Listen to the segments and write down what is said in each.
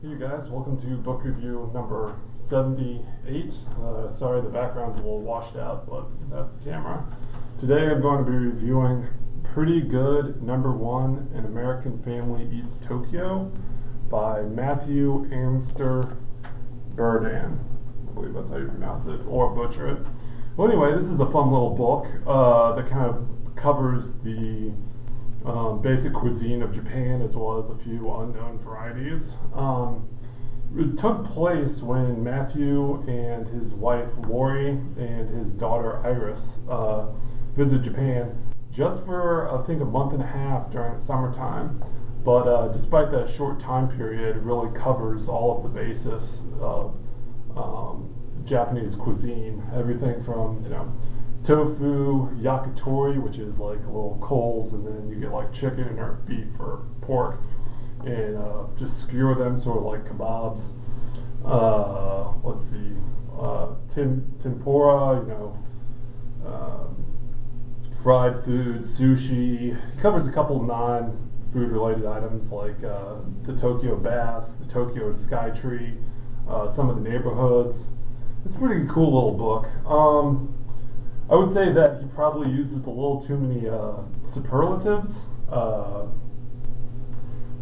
Hey you guys, welcome to book review number 78. Sorry the background's a little washed out, but that's the camera. Today I'm going to be reviewing Pretty Good Number 1 An American Family Eats Tokyo by Matthew Amster-Burton. I believe that's how you pronounce it, or butcher it. Well anyway, this is a fun little book that kind of covers the basic cuisine of Japan as well as a few unknown varieties. It took place when Matthew and his wife Lori and his daughter Iris visited Japan just for I think a month and a half during the summertime. But despite that short time period, it really covers all of the basis of Japanese cuisine. Everything from tofu, yakitori, which is like little coals, and then you get like chicken or beef or pork, and just skewer them sort of like kebabs. Let's see, tempura, fried food, sushi. It covers a couple non-food related items like the Tokyo Bass, the Tokyo Sky Tree, some of the neighborhoods. It's a pretty cool little book. I would say that he probably uses a little too many superlatives.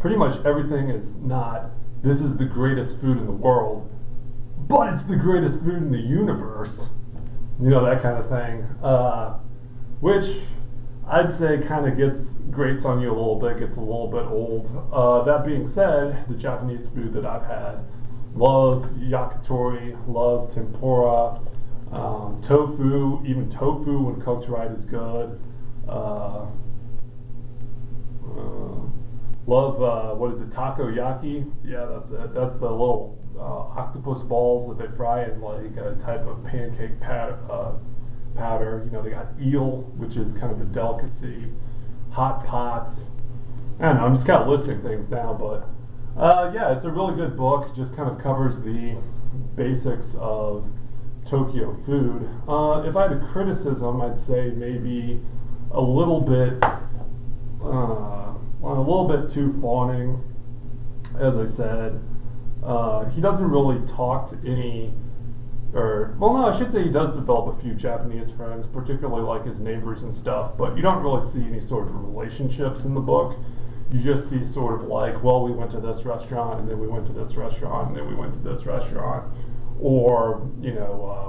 Pretty much everything is not, this is the greatest food in the world, but it's the greatest food in the universe. That kind of thing. Which I'd say kind of grates on you a little bit, gets a little bit old. That being said, the Japanese food that I've had, love yakitori, love tempura, tofu, even tofu when cooked right is good. Love, what is it, takoyaki? Yeah, that's it. That's the little octopus balls that they fry in like a type of pancake powder. They got eel, which is kind of a delicacy. Hot pots. I don't know, I'm just kind of listing things now, but yeah, it's a really good book. Just kind of covers the basics of Tokyo food. If I had a criticism, I'd say maybe a little bit too fawning. As I said, he doesn't really talk to any, I should say he does develop a few Japanese friends, particularly like his neighbors and stuff, but you don't really see any sort of relationships in the book. You just see sort of like, well, we went to this restaurant, and then we went to this restaurant, and then we went to this restaurant. Or,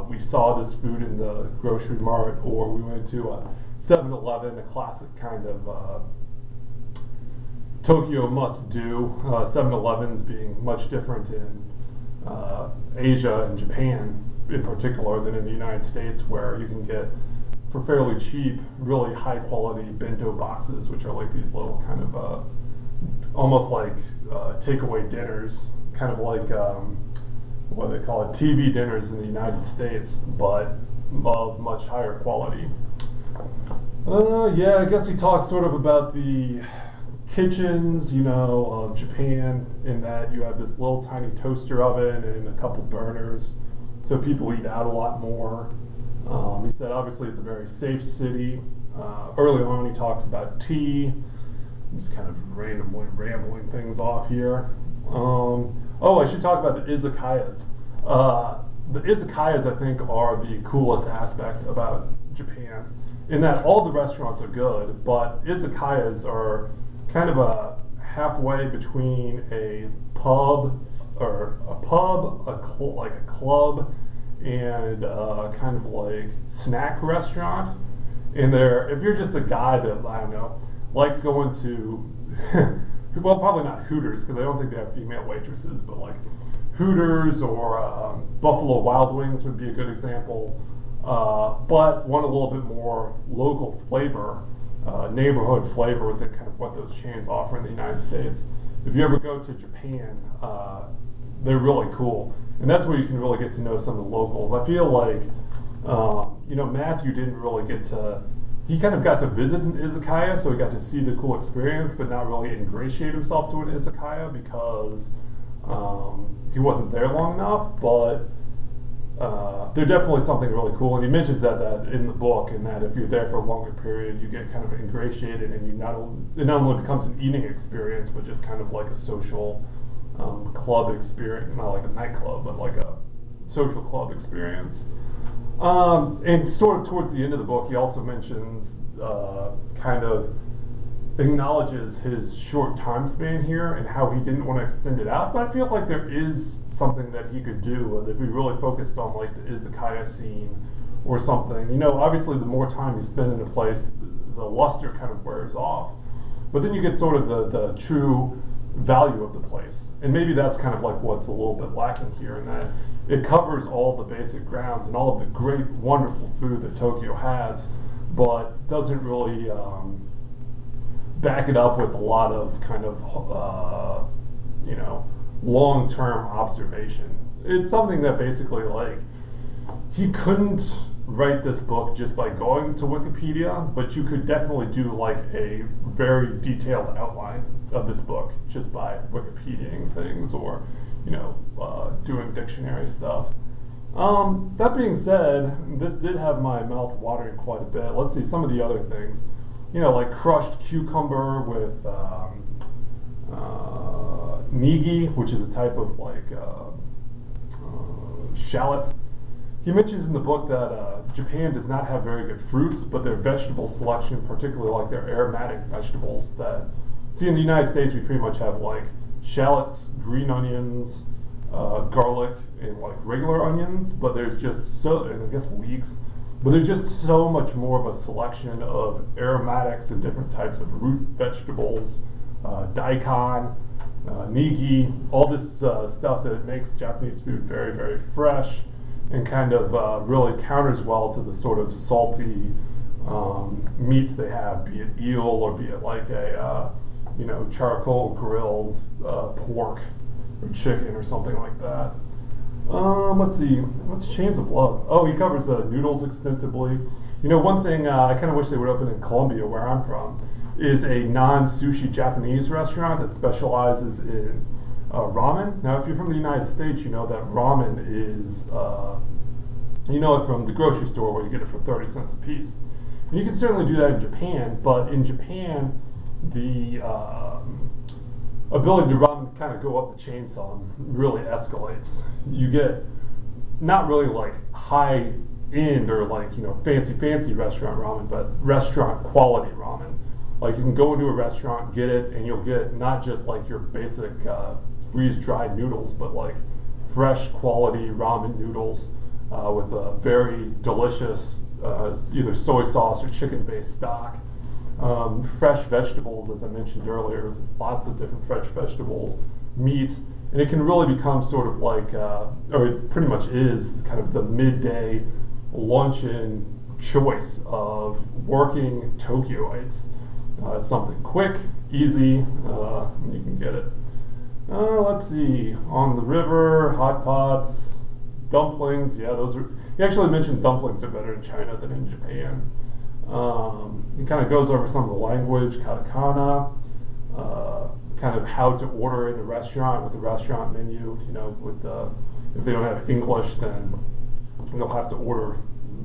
we saw this food in the grocery mart, or we went to a 7-Eleven, a classic kind of Tokyo must-do. 7-Elevens being much different in Asia and Japan in particular than in the United States, where you can get, for fairly cheap, really high-quality bento boxes, which are like these little kind of almost like takeaway dinners, kind of like what they call it, TV dinners in the United States, but of much higher quality. Yeah, I guess he talks sort of about the kitchens, of Japan, in that you have this little tiny toaster oven and a couple burners, so people eat out a lot more. He said obviously it's a very safe city. Early on he talks about tea. I'm just kind of randomly rambling things off here. I should talk about the izakayas. The izakayas, I think, are the coolest aspect about Japan, in that all the restaurants are good, but izakayas are kind of a halfway between a pub, like a club, and kind of like snack restaurant. And if you're just a guy that, I don't know, likes going to well, probably not Hooters, because I don't think they have female waitresses, but like Hooters or Buffalo Wild Wings would be a good example. But want a little bit more local flavor, neighborhood flavor within kind of what those chains offer in the United States. If you ever go to Japan, they're really cool. And that's where you can really get to know some of the locals. I feel like, Matthew didn't really he kind of got to visit an izakaya, so he got to see the cool experience, but not really ingratiate himself to an izakaya because he wasn't there long enough. But they're definitely something really cool, and he mentions that in the book, and that if you're there for a longer period, you get kind of ingratiated, and it not only becomes an eating experience, but just kind of like a social club experience, not like a nightclub, but like a social club experience. And sort of towards the end of the book, he also mentions, kind of acknowledges his short time span here and how he didn't want to extend it out. But I feel like there is something that he could do if we really focused on like the izakaya scene or something. You know, obviously the more time you spend in a place, the luster kind of wears off. But then you get sort of the true value of the place. And maybe that's kind of like what's a little bit lacking here, in that it covers all the basic grounds and all of the great, wonderful food that Tokyo has, but doesn't really back it up with a lot of kind of, you know, long-term observation. It's something that basically, like, he couldn't write this book just by going to Wikipedia, but you could definitely do like a very detailed outline of this book just by Wikipediaing things, or, you know, doing dictionary stuff. That being said, this did have my mouth watering quite a bit. Let's see some of the other things. You know, like crushed cucumber with nigi, which is a type of like shallot. He mentions in the book that Japan does not have very good fruits, but their vegetable selection, particularly like their aromatic vegetables that, see, in the United States we pretty much have like shallots, green onions, garlic, and like regular onions, but there's just so, and I guess leeks, but there's just so much more of a selection of aromatics and different types of root vegetables, daikon, nigi, all this stuff that makes Japanese food very, very fresh, and kind of really counters well to the sort of salty meats they have, be it eel or be it like a you know, charcoal grilled pork or chicken or something like that. Let's see, what's Chains of Love? Oh, he covers noodles extensively. You know, one thing I kind of wish they would open in Colombia, where I'm from, is a non-sushi Japanese restaurant that specializes in ramen. Now, if you're from the United States, you know that ramen is, you know it from the grocery store where you get it for 30 cents a piece. And you can certainly do that in Japan, but in Japan, the ability to ramen kind of go up the chain some really escalates. You get not really like high end or like, you know, fancy restaurant ramen, but restaurant quality ramen. Like you can go into a restaurant, get it, and you'll get not just like your basic freeze-dried noodles, but like fresh quality ramen noodles with a very delicious either soy sauce or chicken-based stock. Fresh vegetables, as I mentioned earlier, lots of different fresh vegetables, meat, and it can really become sort of like, or it pretty much is, kind of the midday luncheon choice of working Tokyoites. It's something quick, easy, you can get it. Let's see, on the river, hot pots, dumplings, yeah, those are, he actually mentioned dumplings are better in China than in Japan. He kind of goes over some of the language, katakana, kind of how to order in a restaurant with the restaurant menu, you know, with if they don't have English, then you'll have to order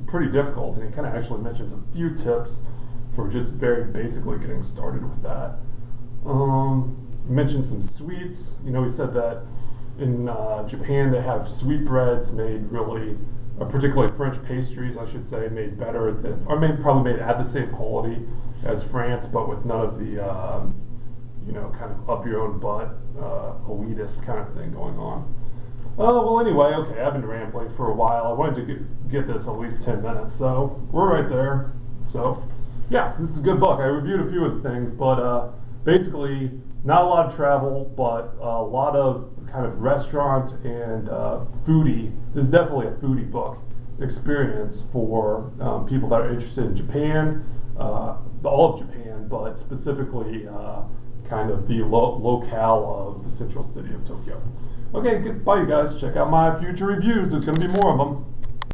pretty difficult, and he kind of actually mentions a few tips for just very basically getting started with that. He mentioned some sweets. You know, he said that in Japan they have sweetbreads made really, particularly French pastries, I should say, made better than, or probably made at the same quality as France, but with none of the, you know, kind of up your own butt, elitist kind of thing going on. Well, anyway, okay, I've been rambling for a while. I wanted to get this at least 10 minutes, so we're right there. So, yeah, this is a good book. I reviewed a few of the things, but basically, not a lot of travel, but a lot of kind of restaurant and foodie. This is definitely a foodie book experience for people that are interested in Japan, all of Japan, but specifically kind of the locale of the central city of Tokyo. Okay, goodbye, you guys. Check out my future reviews. There's going to be more of them.